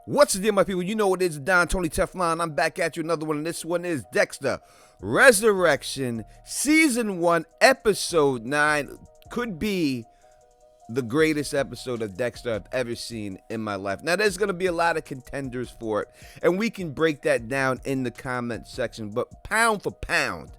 What's the deal, my people? You know it is Don Tony Teflon. I'm back at you another one, and this one is Dexter Resurrection, Season 1, Episode 9. Could be the greatest episode of Dexter I've ever seen in my life. Now, there's going to be a lot of contenders for it, and we can break that down in the comment section, but pound for pound,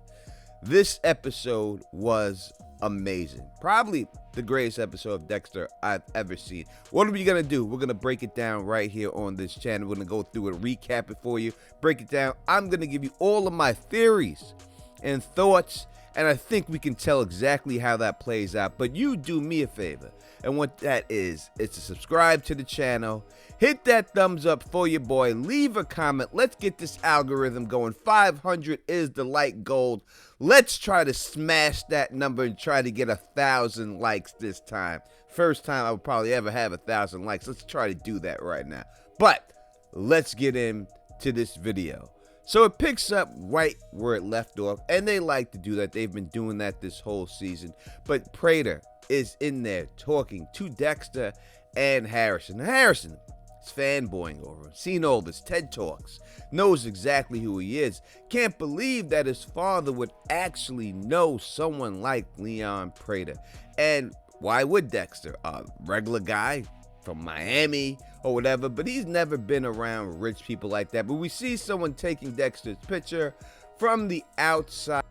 this episode was amazing. Probably the greatest episode of Dexter I've ever seen. What are we gonna do? We're gonna break it down right here on this channel. We're gonna go through it, recap it for you, break it down. I'm gonna give you all of my theories and thoughts, and I think we can tell exactly how that plays out. But you do me a favor, and what that is to subscribe to the channel, hit that thumbs up for your boy, leave a comment. Let's get this algorithm going. 500 is the like goal. Let's try to smash that number and try to get 1,000 likes this time. First time I would probably ever have 1,000 likes. Let's try to do that right now. But let's get into this video. So it picks up right where it left off, and they like to do that. They've been doing that this whole season. But Prader is in there talking to Dexter and Harrison. Harrison is fanboying over him, seen all this TED Talks, knows exactly who he is. Can't believe that his father would actually know someone like Leon Prader. And why would Dexter? A regular guy from Miami or whatever, but he's never been around rich people like that. But we see someone taking Dexter's picture from the outside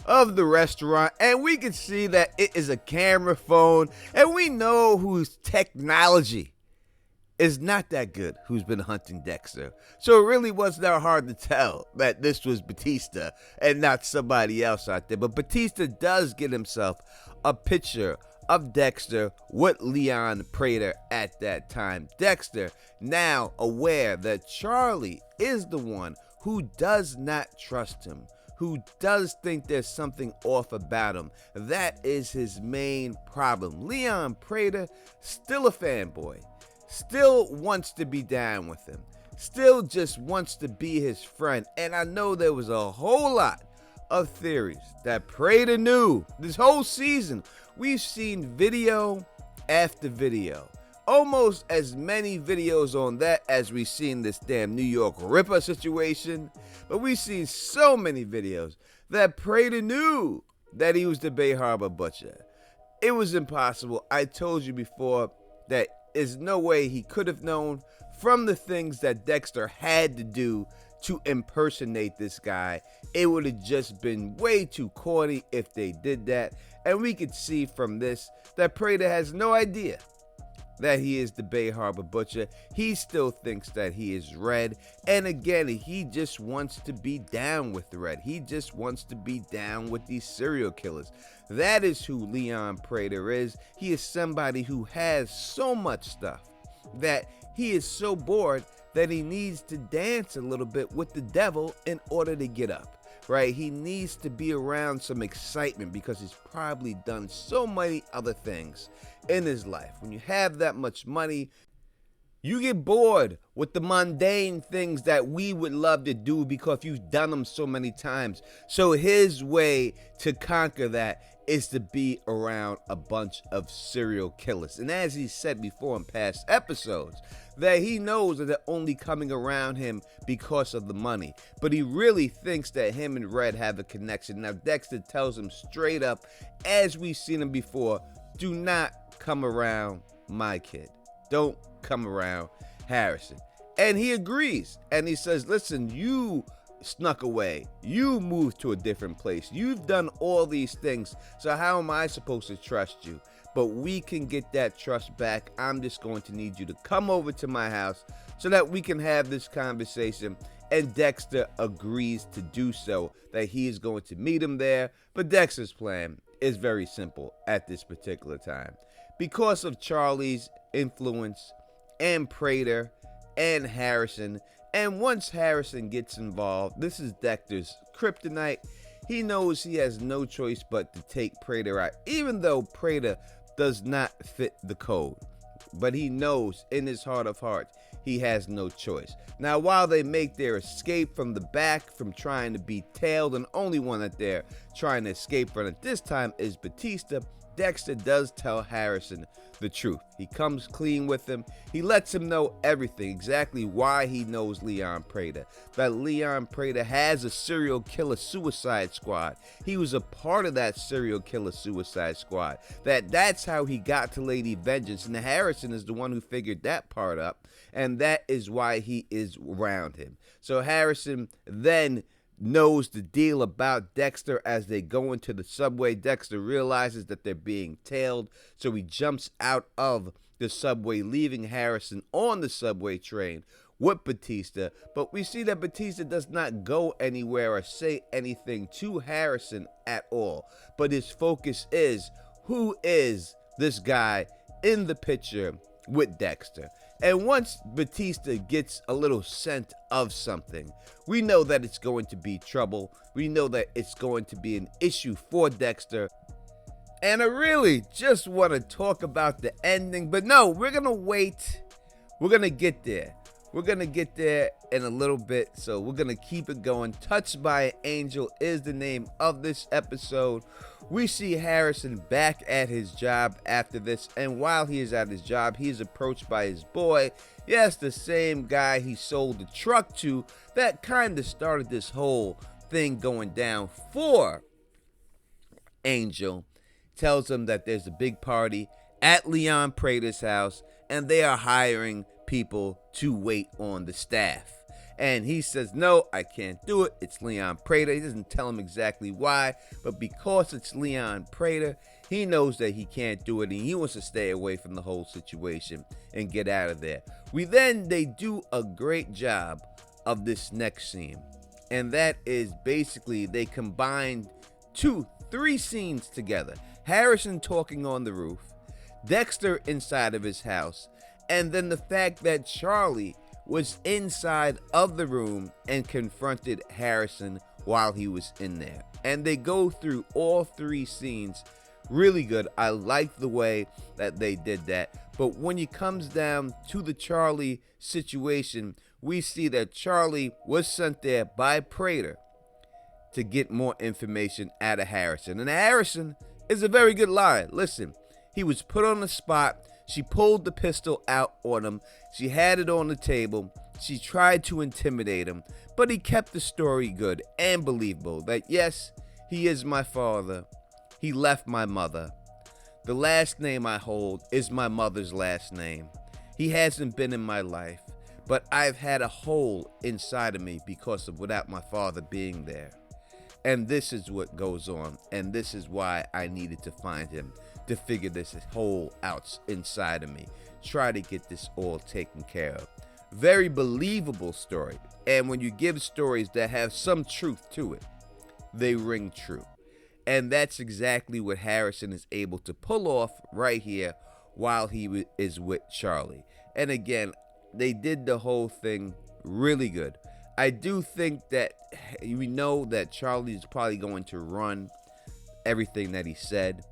of the restaurant, and we can see that it is a camera phone, and we know whose technology is not that good, who's been hunting Dexter. So it really wasn't that hard to tell that this was Batista and not somebody else out there. But Batista does get himself a picture of Dexter with Leon Prader at that time. Dexter, now aware that Charlie is the one who does not trust him, who does think there's something off about him. That is his main problem. Leon Prader, still a fanboy, still wants to be down with him, still just wants to be his friend. And I know there was a whole lot of theories that Prader knew this whole season. We've seen video after video, almost as many videos on that as we've seen this damn New York Ripper situation. But we've seen so many videos that Prader knew that he was the Bay Harbor Butcher. It was impossible. I told you before that there's no way he could have known from the things that Dexter had to do to impersonate this guy. It would have just been way too corny if they did that. And we could see from this that Prader has no idea that he is the Bay Harbor Butcher. He still thinks that he is Red. And again, he just wants to be down with the Red. He just wants to be down with these serial killers. That is who Leon Prader is. He is somebody who has so much stuff that he is so bored that he needs to dance a little bit with the devil in order to get up. Right? He needs to be around some excitement because he's probably done so many other things in his life. When you have that much money, you get bored with the mundane things that we would love to do because you've done them so many times. So his way to conquer that is to be around a bunch of serial killers. And as he said before in past episodes, that he knows that they're only coming around him because of the money. But he really thinks that him and Red have a connection. Now, Dexter tells him straight up, as we've seen him before, do not come around my kid. Don't come around Harrison. And he agrees. And he says, listen, you snuck away. You moved to a different place. You've done all these things. So how am I supposed to trust you? But we can get that trust back. I'm just going to need you to come over to my house so that we can have this conversation. And Dexter agrees to do so, that he is going to meet him there. But Dexter's plan is very simple at this particular time. Because of Charlie's influence and Prader and Harrison, and once Harrison gets involved, this is Dexter's kryptonite. He knows he has no choice but to take Prader out, even though Prader does not fit the code. But he knows in his heart of hearts he has no choice. Now, while they make their escape from the back from trying to be tailed, and only one that they're trying to escape from at this time is Batista, Dexter does tell Harrison the truth. He comes clean with him. He lets him know everything, exactly why he knows Leon Prader. That Leon Prader has a serial killer suicide squad. He was a part of that serial killer suicide squad. That's how he got to Lady Vengeance. And Harrison is the one who figured that part up. And that is why he is around him. So Harrison then knows the deal about Dexter as they go into the subway. Dexter realizes that they're being tailed, so he jumps out of the subway, leaving Harrison on the subway train with Batista. But we see that Batista does not go anywhere or say anything to Harrison at all. But his focus is, who is this guy in the picture with Dexter? And once Batista gets a little scent of something, we know that it's going to be trouble. We know that it's going to be an issue for Dexter. And I really just want to talk about the ending. But no, we're going to wait. We're going to get there. We're going to get there in a little bit. So we're going to keep it going. Touched by an Angel is the name of this episode. We see Harrison back at his job after this, and while he is at his job, he is approached by his boy. Yes, the same guy he sold the truck to that kind of started this whole thing going down for Angel. Tells him that there's a big party at Leon Prader's house, and they are hiring people to wait on the staff. And he says, no, I can't do it. It's Leon Prader. He doesn't tell him exactly why, but because it's Leon Prader, he knows that he can't do it, and he wants to stay away from the whole situation and get out of there. They do a great job of this next scene, and that is basically they combined 3 scenes together. Harrison talking on the roof, Dexter inside of his house, and then the fact that Charlie was inside of the room and confronted Harrison while he was in there. And they go through all 3 scenes really good. I like the way that they did that. But when it comes down to the Charlie situation, we see that Charlie was sent there by Prader to get more information out of Harrison. And Harrison is a very good liar. Listen, he was put on the spot. She pulled the pistol out on him. She had it on the table. She tried to intimidate him, but he kept the story good and believable that yes, he is my father. He left my mother. The last name I hold is my mother's last name. He hasn't been in my life, but I've had a hole inside of me because of without my father being there. And this is what goes on, and this is why I needed to find him, to figure this hole out inside of me, try to get this all taken care of. Very believable story, and when you give stories that have some truth to it, they ring true. And that's exactly what Harrison is able to pull off right here while he is with Charlie. And again, they did the whole thing really good. I do think that we know that Charlie is probably going to run everything that he said.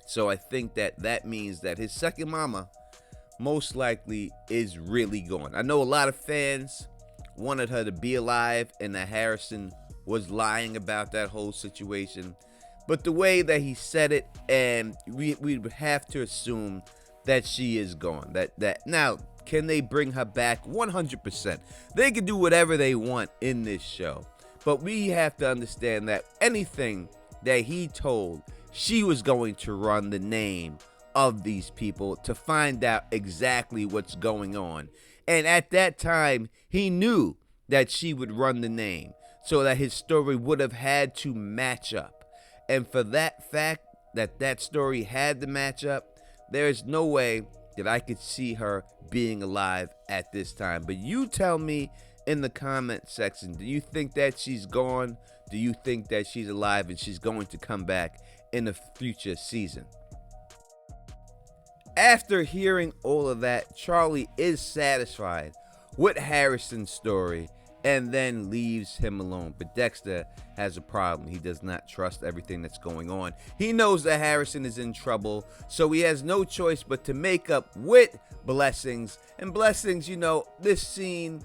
So I think that means that his second mama most likely is really gone. I know a lot of fans wanted her to be alive and that Harrison was lying about that whole situation. But the way that he said it, and we would have to assume that she is gone. That now, can they bring her back? 100%. They can do whatever they want in this show. But we have to understand that anything that he told, she was going to run the name of these people to find out exactly what's going on. And at that time, he knew that she would run the name so that his story would have had to match up. And for that fact that story had to match up, there is no way that I could see her being alive at this time. But you tell me in the comment section, do you think that she's gone? Do you think that she's alive and she's going to come back in a future season? After hearing all of that, Charlie is satisfied with Harrison's story and then leaves him alone. But Dexter has a problem. He does not trust everything that's going on. He knows that Harrison is in trouble, so he has no choice but to make up with Blessings. And Blessings, you know, this scene,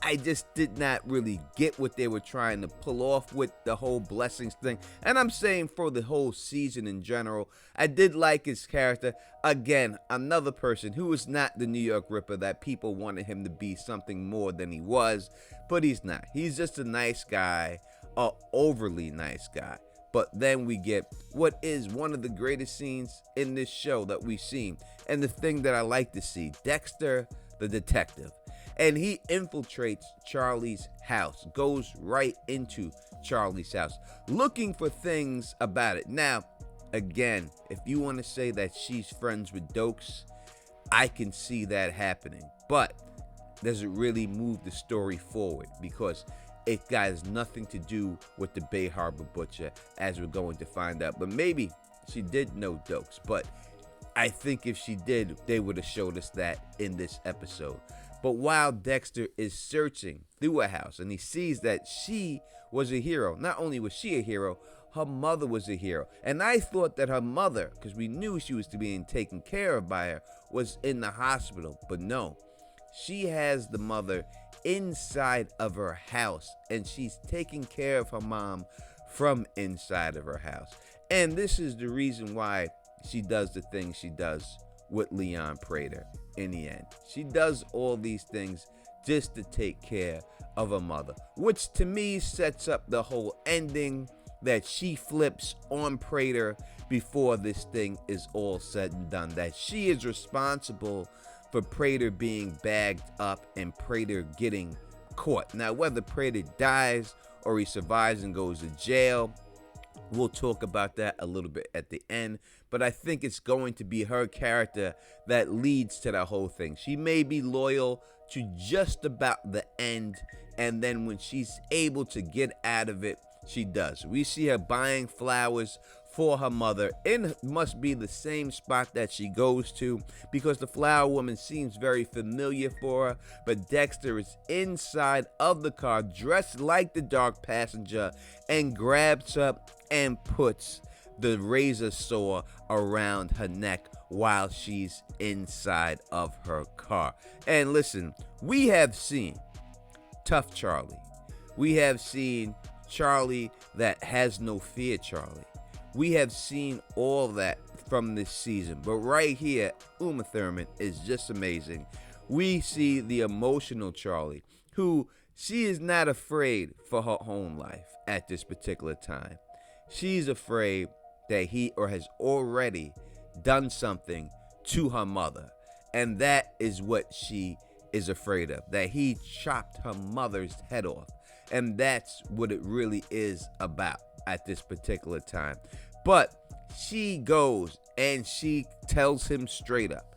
I just did not really get what they were trying to pull off with the whole blessings thing. And I'm saying for the whole season in general, I did like his character. Again, another person who was not the New York Ripper that people wanted him to be something more than he was, but he's not. He's just a nice guy, a overly nice guy. But then we get what is one of the greatest scenes in this show that we've seen. And the thing that I like to see, Dexter, the detective. And he infiltrates Charlie's house, goes right into Charlie's house, looking for things about it. Now, again, if you want to say that she's friends with Dokes, I can see that happening. But does it really move the story forward? Because it has nothing to do with the Bay Harbor Butcher, as we're going to find out. But maybe she did know Dokes. But I think if she did, they would have showed us that in this episode. But while Dexter is searching through a house and he sees that she was a hero, not only was she a hero, her mother was a hero. And I thought that her mother, because we knew she was being taken care of by her, was in the hospital. But no, she has the mother inside of her house, and she's taking care of her mom from inside of her house. And this is the reason why she does the things she does with Leon Prader in the end. She does all these things just to take care of her mother, which to me sets up the whole ending that she flips on Prader before this thing is all said and done, that she is responsible for Prader being bagged up and Prader getting caught. Now, whether Prader dies or he survives and goes to jail, we'll talk about that a little bit at the end, but I think it's going to be her character that leads to the whole thing. She may be loyal to just about the end, and then when she's able to get out of it, she does. We see her buying flowers for her mother. It must be the same spot that she goes to, because the flower woman seems very familiar for her. But Dexter is inside of the car, dressed like the dark passenger, and grabs her and puts the razor saw around her neck while she's inside of her car. And listen, we have seen tough Charlie. We have seen Charlie that has no fear Charlie. We have seen all that from this season. But right here, Uma Thurman is just amazing. We see the emotional Charlie, who she is not afraid for her home life at this particular time. She's afraid that he or has already done something to her mother. And that is what she is afraid of, that he chopped her mother's head off. And that's what it really is about at this particular time. But she goes and she tells him straight up,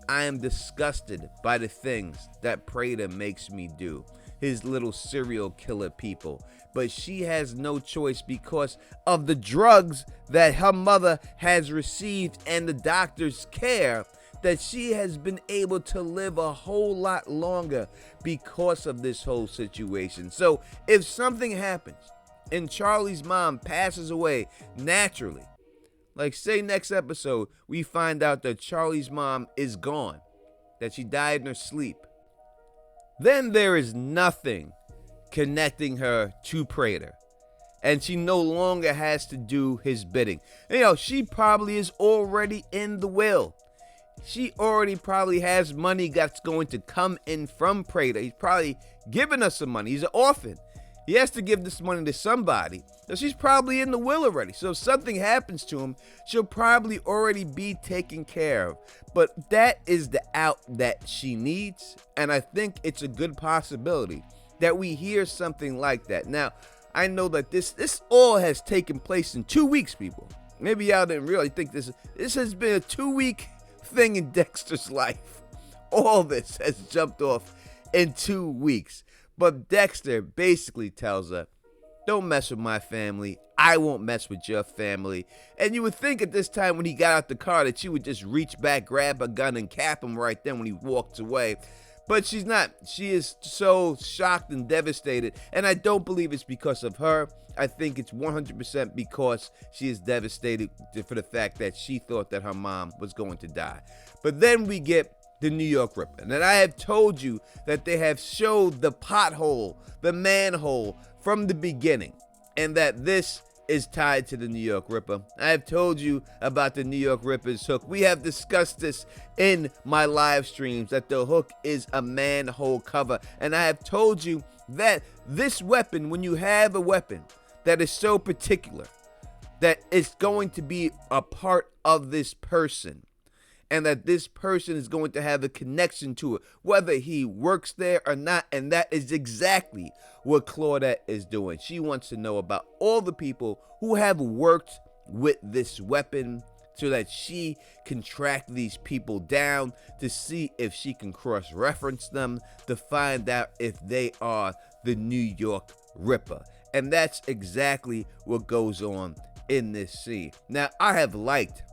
I am disgusted by the things that Prader makes me do, his little serial killer people. But she has no choice because of the drugs that her mother has received and the doctor's care, that she has been able to live a whole lot longer because of this whole situation. So if something happens and Charlie's mom passes away naturally, like say next episode, we find out that Charlie's mom is gone, that she died in her sleep, then there is nothing connecting her to Prader. And she no longer has to do his bidding. You know, she probably is already in the will. She already probably has money that's going to come in from Prader. He's probably giving us some money. He's an orphan. He has to give this money to somebody. So she's probably in the will already. So if something happens to him, she'll probably already be taken care of. But that is the out that she needs. And I think it's a good possibility that we hear something like that. Now, I know that this all has taken place in 2 weeks, people. Maybe y'all didn't really think this has been a 2-week thing in Dexter's life. All this has jumped off in 2 weeks. But Dexter basically tells her, don't mess with my family. I won't mess with your family. And you would think at this time when he got out the car that she would just reach back, grab a gun, and cap him right then when he walks away. But she's not. She is so shocked and devastated. And I don't believe it's because of her. I think it's 100% because she is devastated for the fact that she thought that her mom was going to die. But then we get the New York Ripper. And I have told you that they have showed the pothole, the manhole from the beginning, and that this is tied to the New York Ripper. I have told you about the New York Ripper's hook. We have discussed this in my live streams, that the hook is a manhole cover. And I have told you that this weapon, when you have a weapon that is so particular, that it's going to be a part of this person, and that this person is going to have a connection to it, whether he works there or not. And that is exactly what Claudette is doing. She wants to know about all the people who have worked with this weapon so that she can track these people down to see if she can cross-reference them to find out if they are the New York Ripper. And that's exactly what goes on in this scene. Now, I have liked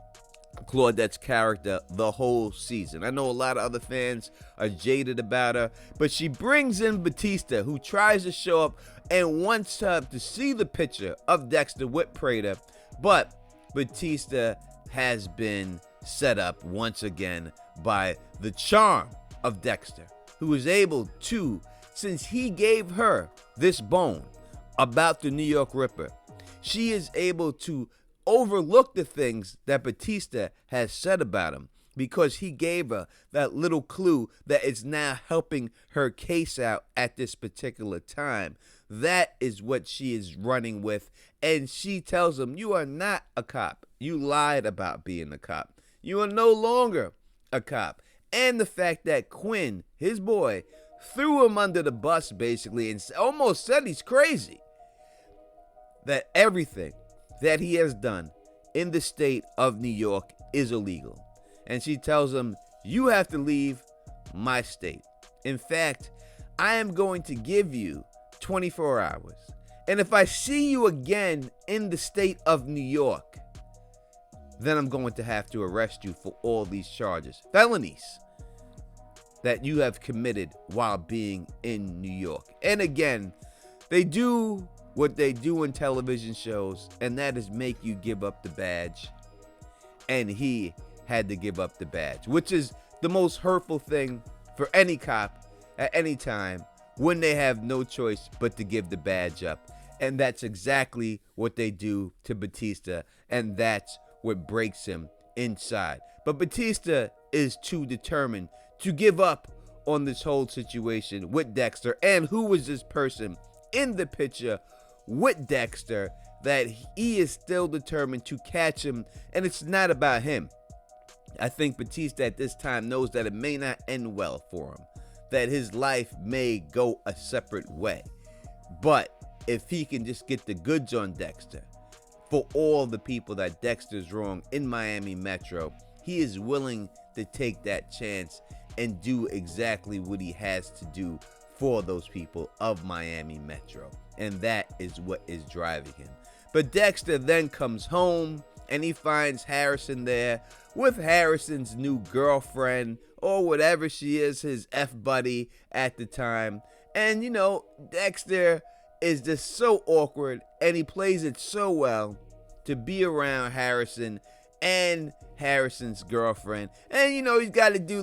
Claudette's character the whole season. I know a lot of other fans are jaded about her, but she brings in Batista, who tries to show up and wants her to see the picture of Dexter with Prader, but Batista has been set up once again by the charm of Dexter, who is able to, since he gave her this bone about the New York Ripper, she is able to overlook the things that Batista has said about him, because he gave her that little clue that is now helping her case out at this particular time. That is what she is running with. And she tells him, you are not a cop. You lied about being a cop. You are no longer a cop. And the fact that Quinn, his boy, threw him under the bus basically and almost said he's crazy. That everything that he has done in the state of New York is illegal. And she tells him, you have to leave my state. In fact, I am going to give you 24 hours. And if I see you again in the state of New York, then I'm going to have to arrest you for all these charges, felonies that you have committed while being in New York. And again, they do what they do in television shows, and that is make you give up the badge. And he had to give up the badge, which is the most hurtful thing for any cop at any time when they have no choice but to give the badge up. And that's exactly what they do to Batista, and that's what breaks him inside. But Batista is too determined to give up on this whole situation with Dexter. And who was this person in the picture with Dexter, that he is still determined to catch him, and it's not about him. I think Batista at this time knows that it may not end well for him, that his life may go a separate way. But if he can just get the goods on Dexter, for all the people that Dexter's wrong in Miami Metro, he is willing to take that chance and do exactly what he has to do for those people of Miami Metro. And that is what is driving him. But Dexter then comes home and he finds Harrison there with Harrison's new girlfriend, or whatever she is, his F-buddy at the time. And you know, Dexter is just so awkward, and he plays it so well to be around Harrison and Harrison's girlfriend. And you know, he's got to do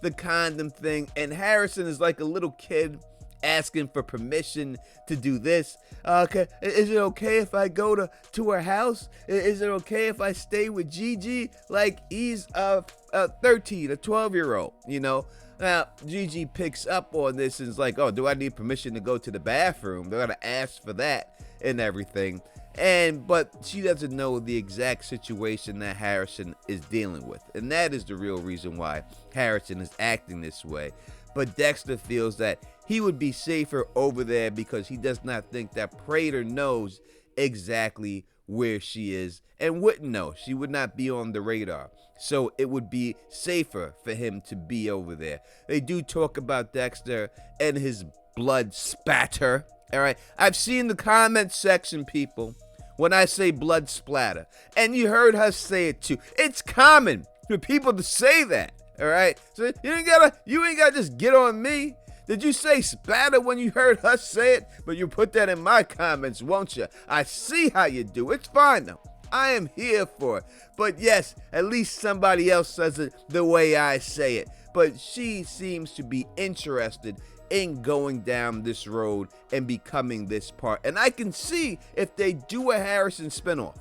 the condom thing, and Harrison is like a little kid asking for permission to do this. Okay, is it okay if I go to her house? Is it okay if I stay with Gigi? Like, he's a 13, a 12-year-old, you know? Now, Gigi picks up on this and is like, oh, do I need permission to go to the bathroom? They're gonna ask for that and everything. But she doesn't know the exact situation that Harrison is dealing with. And that is the real reason why Harrison is acting this way. But Dexter feels that he would be safer over there because he does not think that Prader knows exactly where she is and wouldn't know. She would not be on the radar. So it would be safer for him to be over there. They do talk about Dexter and his blood spatter. All right. I've seen the comment section, people, when I say blood splatter. And you heard her say it too. It's common for people to say that. All right. So you ain't gotta just get on me. Did you say spatter when you heard her say it? But you put that in my comments, won't you? I see how you do. It's fine though. I am here for it. But yes, at least somebody else says it the way I say it. but she seems to be interested in going down this road and becoming this part. And I can see if they do a Harrison spinoff,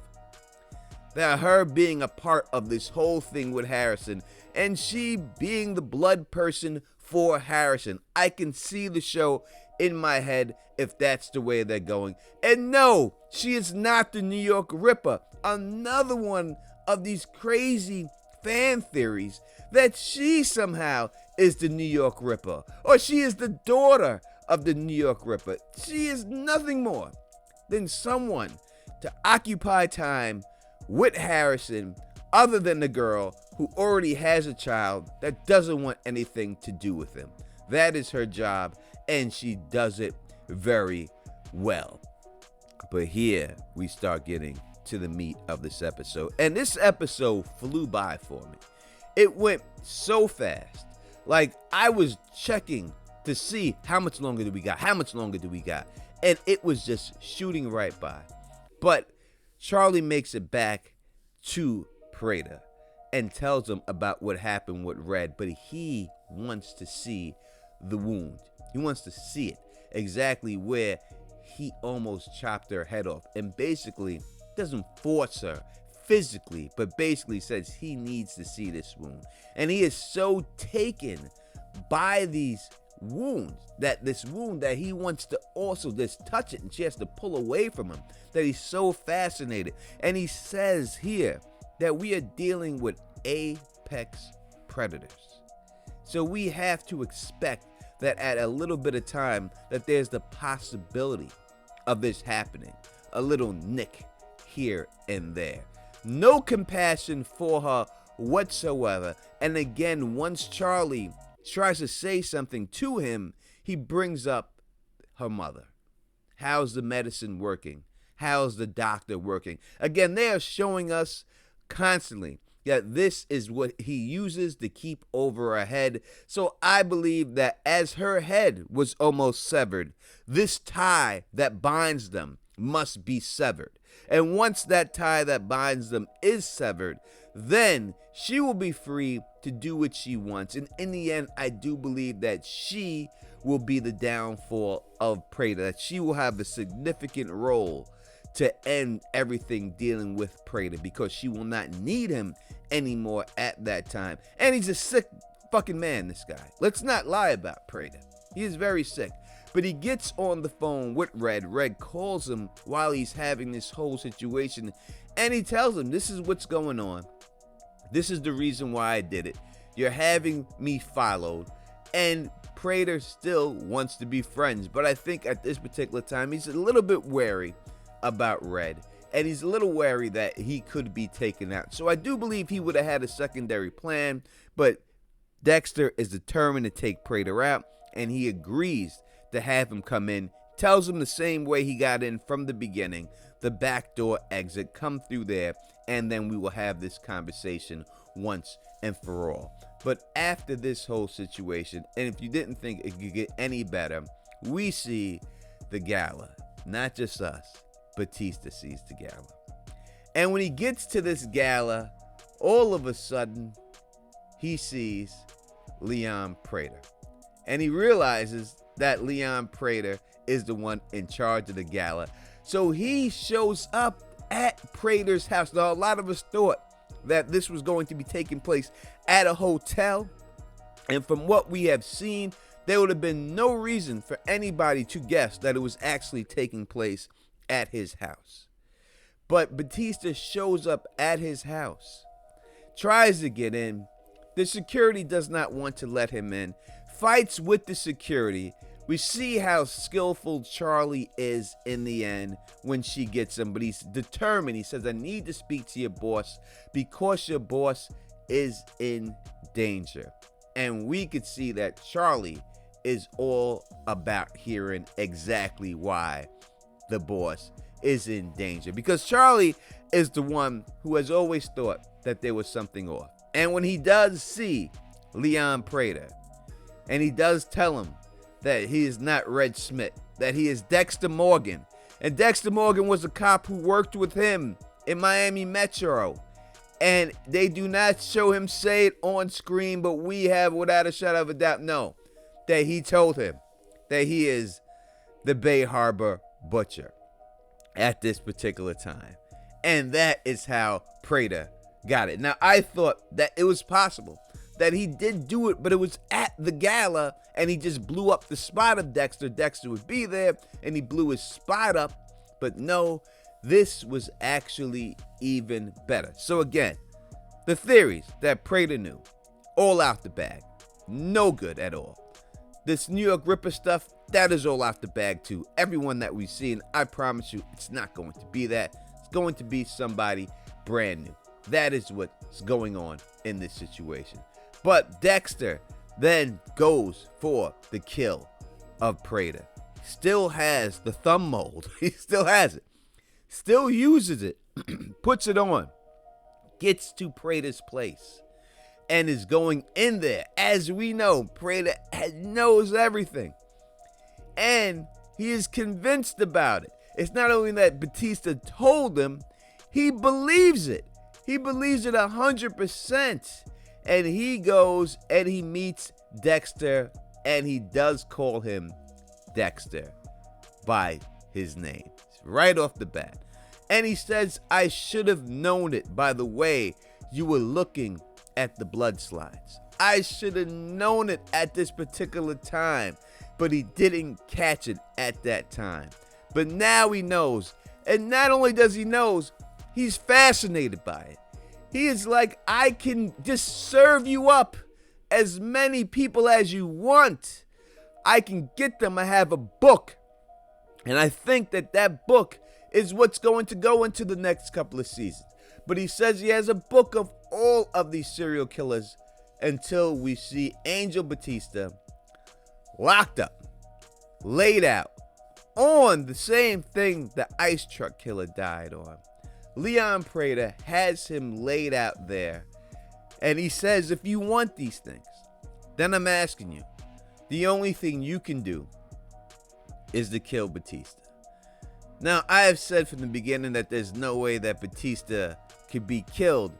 that her being a part of this whole thing with Harrison and she being the blood person for Harrison. I can see the show in my head if that's the way they're going. And no, she is not the New York Ripper. Another one of these crazy fan theories that she somehow is the New York Ripper, or she is the daughter of the New York Ripper. She is nothing more than someone to occupy time with Harrison other than the girl who already has a child that doesn't want anything to do with him. That is her job, and she does it very well. But here we start getting to the meat of this episode. And this episode flew by for me. It went so fast. Like, I was checking to see how much longer do we got? And it was just shooting right by. But Charlie makes it back to Prader and tells him about what happened with Red, but he wants to see the wound. He wants to see it exactly where he almost chopped her head off, and basically doesn't force her physically, but basically says he needs to see this wound. And he is so taken by these wounds, that this wound that he wants to also just touch it, and she has to pull away from him, that he's so fascinated. And he says here that we are dealing with apex predators. So we have to expect that at a little bit of time that there's the possibility of this happening. A little nick here and there. No compassion for her whatsoever. And again, once Charlie tries to say something to him, he brings up her mother. How's the medicine working? How's the doctor working? Again, they are showing us constantly that this is what he uses to keep over her head. So I believe that as her head was almost severed, this tie that binds them must be severed. And once that tie that binds them is severed, then she will be free to do what she wants. And in the end, I do believe that she will be the downfall of Prader, that she will have a significant role to end everything dealing with Prader, because she will not need him anymore at that time. And he's a sick fucking man, this guy. Let's not lie about Prader. He is very sick. But he gets on the phone with Red. Red calls him while he's having this whole situation, and he tells him, this is what's going on. This is the reason why I did it. You're having me followed. And Prader still wants to be friends, but I think at this particular time he's a little bit wary about Red, and he's a little wary that he could be taken out. So I do believe he would have had a secondary plan, but Dexter is determined to take Prader out, and he agrees to have him come in, tells him the same way he got in from the beginning, the back door exit, come through there, and then we will have this conversation once and for all. But after this whole situation, and if you didn't think it could get any better, we see the gala. Not just us, Batista sees the gala. And when he gets to this gala, all of a sudden, he sees Leon Prader. And he realizes that Leon Prader is the one in charge of the gala. So he shows up at Prader's house. Now, a lot of us thought that this was going to be taking place at a hotel. And from what we have seen, there would have been no reason for anybody to guess that it was actually taking place at his house. But Batista shows up at his house, tries to get in. The security does not want to let him in, fights with the security. We see how skillful Charlie is in the end when she gets him, but he's determined. He says, I need to speak to your boss because your boss is in danger. And we could see that Charlie is all about hearing exactly why the boss is in danger, because Charlie is the one who has always thought that there was something off. And when he does see Leon Prader, and he does tell him that he is not Red Smith, that he is Dexter Morgan, and Dexter Morgan was a cop who worked with him in Miami Metro, And they do not show him say it on screen, but we have, without a shadow of a doubt, know that he told him that he is the Bay Harbor Butcher at this particular time. And that is how Prader got it. Now, I thought that it was possible that he did do it, but it was at the gala, and he just blew up the spot of Dexter. Dexter would be there, and he blew his spot up. But no, this was actually even better. So again, the theories that Prader knew, all out the bag. No good at all. This New York Ripper stuff, that is all out the bag too. Everyone that we've seen, I promise you, it's not going to be that. It's going to be somebody brand new. That is what's going on in this situation. But Dexter then goes for the kill of Prader. Still has the thumb mold. He still has it. Still uses it. Puts it on. Gets to Prader's place. And is going in there. As we know, Prader knows everything. And he is convinced about it. It's not only that Batista told him, he believes it. He believes it 100%. And he goes and he meets Dexter, and he does call him Dexter by his name right off the bat. And he says, I should have known it by the way you were looking at the blood slides. I should have known it at this particular time, but he didn't catch it at that time. But now he knows. And not only does he knows, he's fascinated by it. He is like, I can just serve you up as many people as you want. I can get them. I have a book. And I think that that book is what's going to go into the next couple of seasons. But he says he has a book of all of these serial killers until we see Angel Batista locked up, laid out, on the same thing the ice truck killer died on. Leon Prader has him laid out there, and he says, if you want these things, then I'm asking you, the only thing you can do is to kill Batista. Now, I have said from the beginning that there's no way that Batista could be killed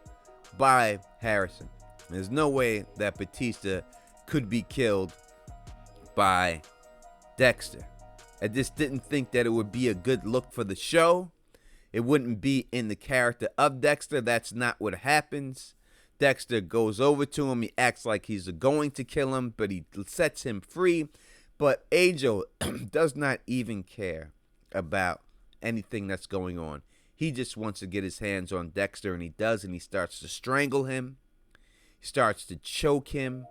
by Harrison. There's no way that Batista could be killed by Dexter. I just didn't think that it would be a good look for the show. It wouldn't be in the character of Dexter. That's not what happens. Dexter goes over to him. He acts like he's going to kill him, but he sets him free. But Angel does not even care about anything that's going on. He just wants to get his hands on Dexter, and he does, and he starts to strangle him. He starts to choke him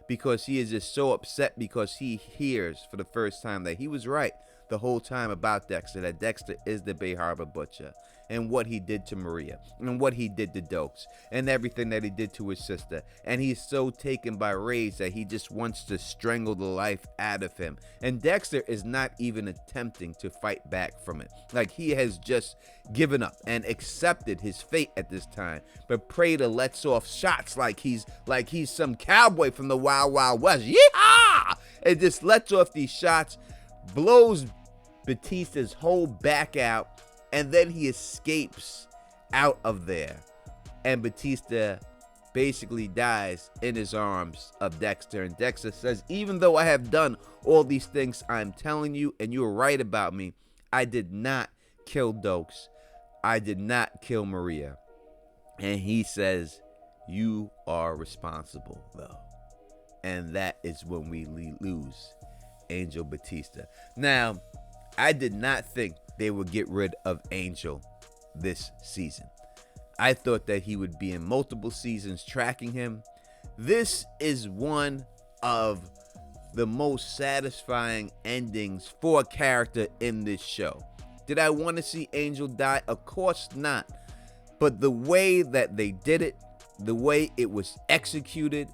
because he is just so upset because he hears for the first time that he was right the whole time about Dexter, that Dexter is the Bay Harbor Butcher, and what he did to Maria, and what he did to Dokes, and everything that he did to his sister. And he's so taken by rage that he just wants to strangle the life out of him. And Dexter is not even attempting to fight back from it. Like, he has just given up and accepted his fate at this time. But Prader lets off shots like he's some cowboy from the Wild Wild West. Yeehaw! And just lets off these shots, blows Batista's whole back out, and then he escapes out of there. And Batista basically dies in his arms of Dexter. And Dexter says, even though I have done all these things I'm telling you, and you're right about me, I did not kill Dokes. I did not kill Maria. And he says, you are responsible, though. And that is when we lose Angel Batista. Now, I did not think they would get rid of Angel this season. I thought that he would be in multiple seasons tracking him. This is one of the most satisfying endings for a character in this show. Did I want to see Angel die? Of course not. But the way that they did it, the way it was executed,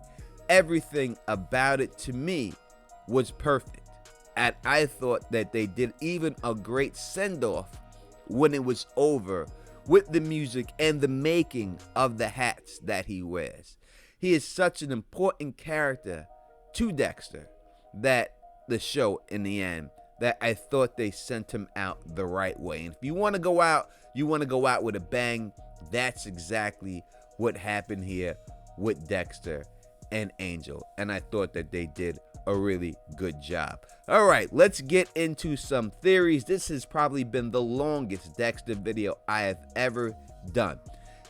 everything about it to me was perfect. And I thought that they did even a great send-off when it was over with the music and the making of the hats that he wears. He is such an important character to Dexter that the show, in the end, that I thought they sent him out the right way. And if you want to go out, you want to go out with a bang, that's exactly what happened here with Dexter and Angel, and I thought that they did a really good job. All right, let's get into some theories. This has probably been the longest Dexter video I have ever done.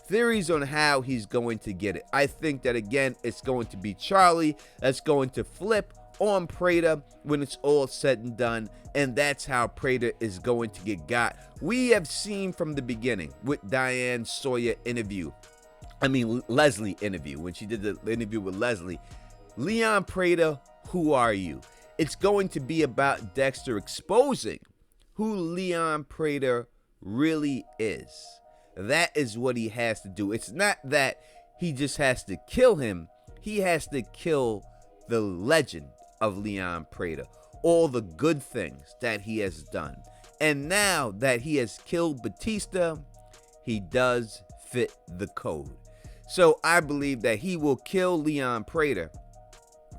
Theories on how he's going to get it. I think that, again, it's going to be Charlie that's going to flip on Prader when it's all said and done, and that's how Prader is going to get got. We have seen from the beginning with Diane Sawyer Leslie interview, when she did the interview with Leslie, Leon Prader, who are you? It's going to be about Dexter exposing who Leon Prader really is. That is what he has to do. It's not that he just has to kill him. He has to kill the legend of Leon Prader, all the good things that he has done. And now that he has killed Batista, he does fit the code. So I believe that he will kill Leon Prader,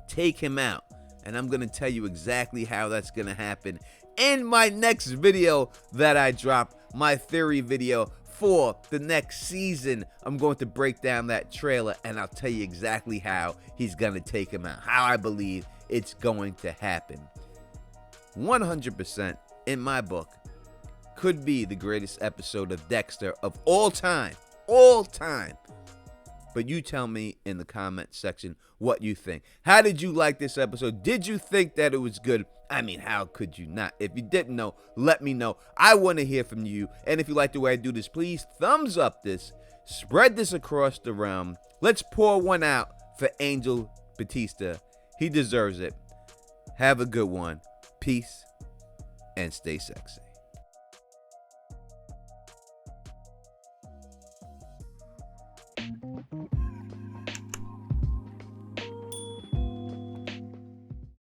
take him out, and I'm going to tell you exactly how that's going to happen in my next video that I drop, my theory video for the next season. I'm going to break down that trailer, and I'll tell you exactly how he's going to take him out, how I believe it's going to happen. 100% in my book could be the greatest episode of Dexter of all time. All time. But you tell me in the comment section what you think. How did you like this episode? Did you think that it was good? I mean, how could you not? If you didn't know, let me know. I want to hear from you. And if you like the way I do this, please thumbs up this. Spread this across the realm. Let's pour one out for Angel Batista. He deserves it. Have a good one. Peace and stay sexy.